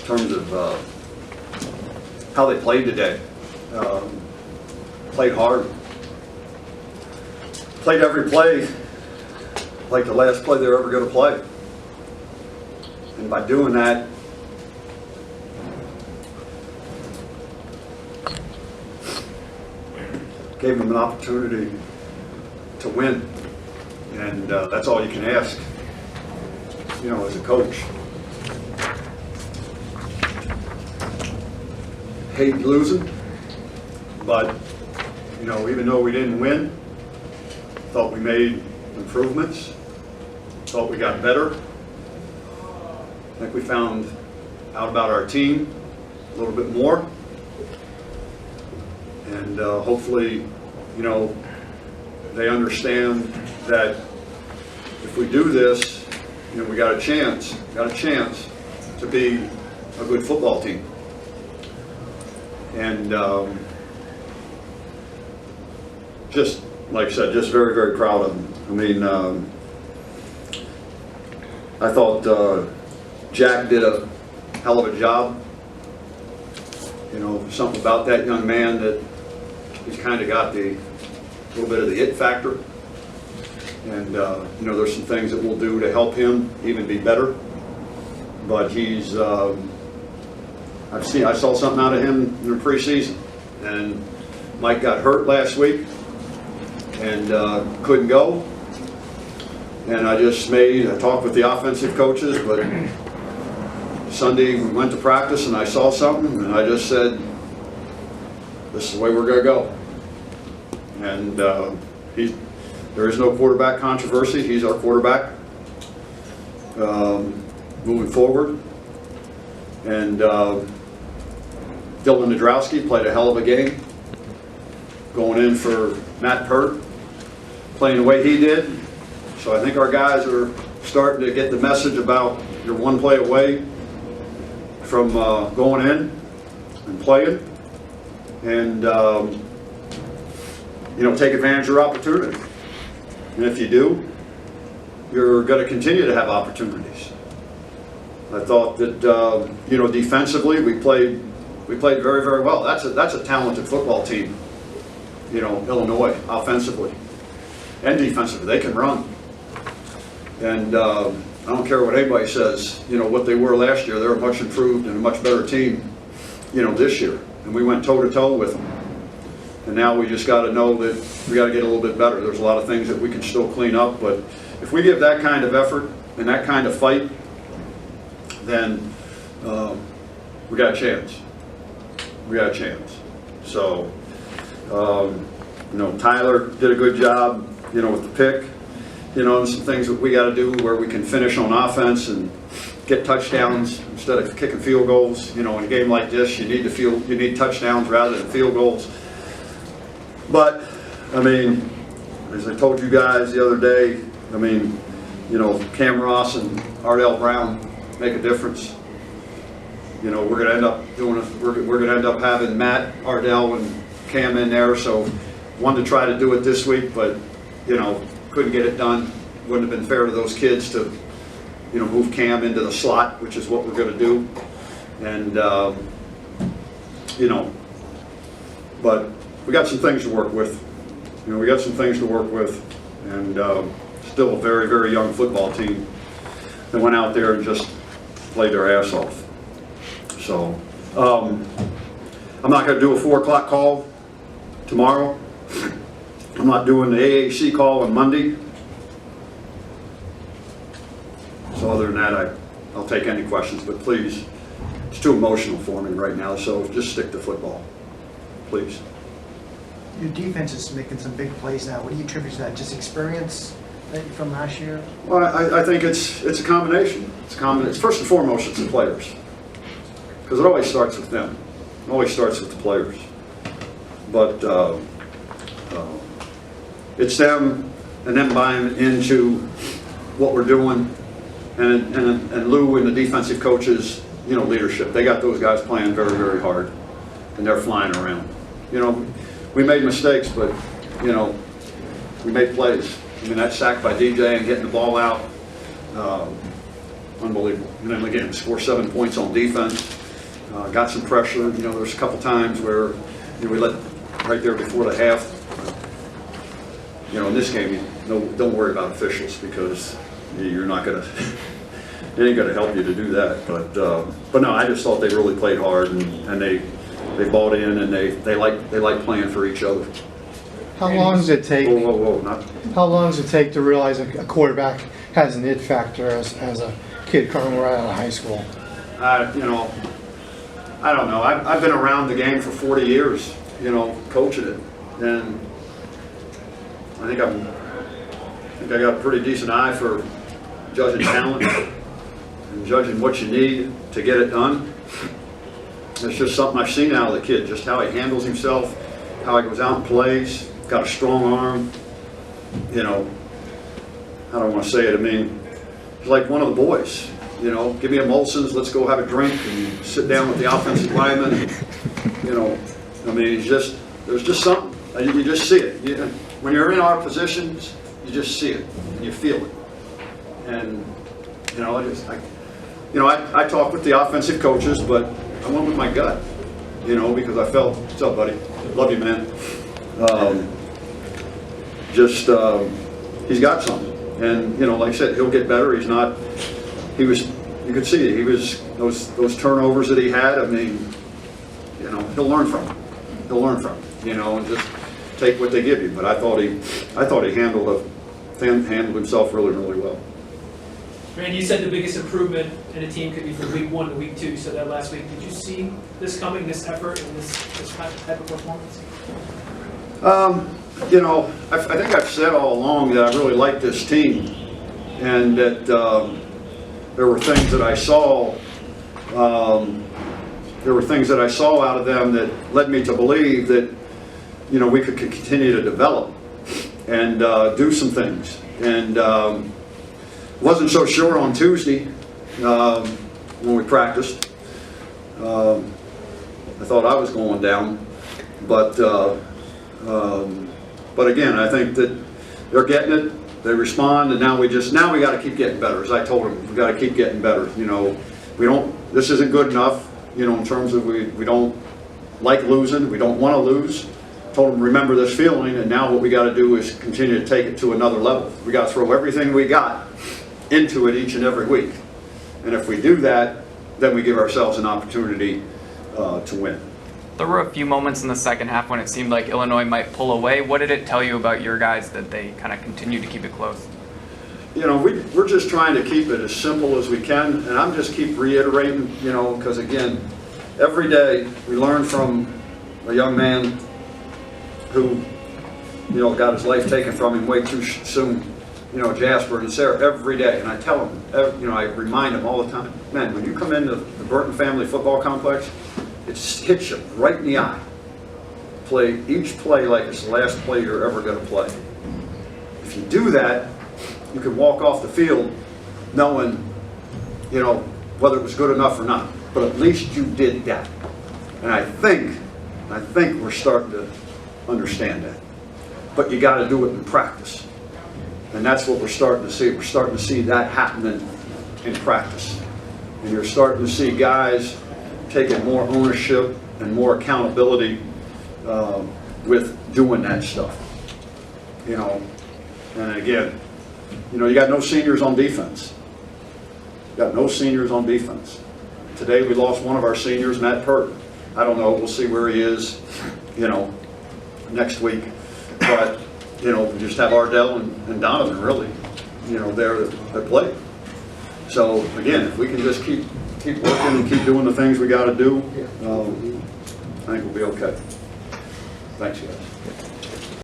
terms of how they played today. Played hard. Played every play like the last play they're ever going to play. And by doing that, gave them an opportunity to win. And that's all you can ask, you know, as a coach. Hate losing, but, you know, even though we didn't win, thought we made improvements, thought we got better. I think we found out about our team a little bit more. And hopefully, you know, they understand that if we do this, you know, we got a chance to be a good football team. And just like I said, just very, very proud of them. I mean, I thought Jack did a hell of a job. You know, something about that young man that he's kind of got the little bit of the it factor. And you know, there's some things that we'll do to help him even be better. But he's, I saw something out of him in the preseason. And Mike got hurt last week and couldn't go. And I talked with the offensive coaches, but Sunday we went to practice and I saw something and I just said, this is the way we're going to go. And there is no quarterback controversy. He's our quarterback moving forward. And Dylan Nadrowski played a hell of a game, going in for Matt Pert, playing the way he did. So I think our guys are starting to get the message about you're one play away from going in and playing. And you know, take advantage of your opportunity. And if you do, you're going to continue to have opportunities. I thought that you know, defensively we played very, very well. That's a talented football team. You know, Illinois, offensively and defensively, they can run. And I don't care what anybody says. You know what they were last year. They're a much improved and a much better team. You know, this year, and we went toe to toe with them. And now we just got to know that we got to get a little bit better. There's a lot of things that we can still clean up, but if we give that kind of effort and that kind of fight, then we got a chance. We got a chance. So, you know, Tyler did a good job, you know, with the pick. You know, and some things that we got to do where we can finish on offense and get touchdowns instead of kicking field goals. You know, in a game like this, you need touchdowns rather than field goals. But, I mean, as I told you guys the other day, I mean, you know, Cam Ross and Ardell Brown make a difference. You know, we're going to end up we're going to end up having Matt, Ardell, and Cam in there. So, wanted to try to do it this week, but you know, couldn't get it done. Wouldn't have been fair to those kids to, you know, move Cam into the slot, which is what we're going to do. And you know, but we got some things to work with. You know, we got some things to work with, and still a very, very young football team that went out there and just played their ass off. So I'm not going to do a 4 o'clock call tomorrow. I'm not doing the AAC call on Monday. So other than that, I'll take any questions, but please, it's too emotional for me right now, so just stick to football, please. Your defense is making some big plays now. What do you attribute to that? Just experience from last year? Well, I think it's a combination. It's first and foremost, it's the players, because it always starts with them. It always starts with the players. But it's them and them buying into what we're doing, and Lou and the defensive coaches, you know, leadership. They got those guys playing very, very hard, and they're flying around. You know, we made mistakes, but you know, we made plays. I mean, that sack by DJ and getting the ball out, unbelievable. And then again, score 7 points on defense. got some pressure. You know, there's a couple times where we let right there before the half. You know, in this game, don't worry about officials because you're not gonna. It ain't gonna help you to do that. But no, I just thought they really played hard and they bought in and they like playing for each other. How long does it take? Whoa! Not. How long does it take to realize a quarterback has an it factor as a kid coming right out of high school? You know, I don't know. I've been around the game for 40 years. You know, coaching it, and I think I got a pretty decent eye for judging talent and judging what you need to get it done. It's just something I've seen out of the kid, just how he handles himself, how he goes out and plays. Got a strong arm. You know, I don't want to say it. I mean, he's like one of the boys. You know, give me a Molson's, let's go have a drink and sit down with the offensive lineman. And, you know, I mean, there's just something. You just see it. When you're in our positions, you just see it and you feel it. And you know, I talked with the offensive coaches, but I went with my gut. You know, because I felt, what's up, buddy? Love you, man. He's got something, and you know, like I said, he'll get better. He's not. You could see it. He was those turnovers that he had. I mean, you know, he'll learn from them. You know, and just take what they give you. But I thought he handled himself really, really well. Randy, you said the biggest improvement in a team could be from week 1 to week 2. So that last week, did you see this coming, this effort, and this type of performance? You know, I think I've said all along that I really like this team, and that there were things that I saw. There were things that I saw out of them that led me to believe that, you know, we could continue to develop and do some things. And wasn't so sure on Tuesday when we practiced. I thought I was going down, but again, I think that they're getting it. They respond, and now we got to keep getting better. As I told them, we got to keep getting better. You know, this isn't good enough. You know, in terms of we don't like losing. We don't want to lose. Told them, remember this feeling, and now what we got to do is continue to take it to another level. We got to throw everything we got into it each and every week. And if we do that, then we give ourselves an opportunity to win. There were a few moments in the second half when it seemed like Illinois might pull away. What did it tell you about your guys that they kind of continued to keep it close? You know, we're just trying to keep it as simple as we can, and I'm just keep reiterating, you know, because again, every day we learn from a young man who, you know, got his life taken from him way too soon. You know, Jasper and Sarah, every day, and I tell them, you know, I remind them all the time, man, when you come into the Burton Family Football Complex, it just hits you right in the eye. Play each play like it's the last play you're ever going to play. If you do that, you can walk off the field knowing, you know, whether it was good enough or not. But at least you did that. And I think we're starting to understand that. But you got to do it in practice. And that's what we're starting to see. We're starting to see that happening in practice. And you're starting to see guys taking more ownership and more accountability with doing that stuff. You know, and again, you know, you got no seniors on defense. You got no seniors on defense. Today we lost one of our seniors, Matt Pert. I don't know. We'll see where he is, you know, next week. But you know, we just have Ardell and Donovan really, you know, there that play. So again, if we can just keep working and keep doing the things we got to do, I think we'll be okay. Thanks, guys.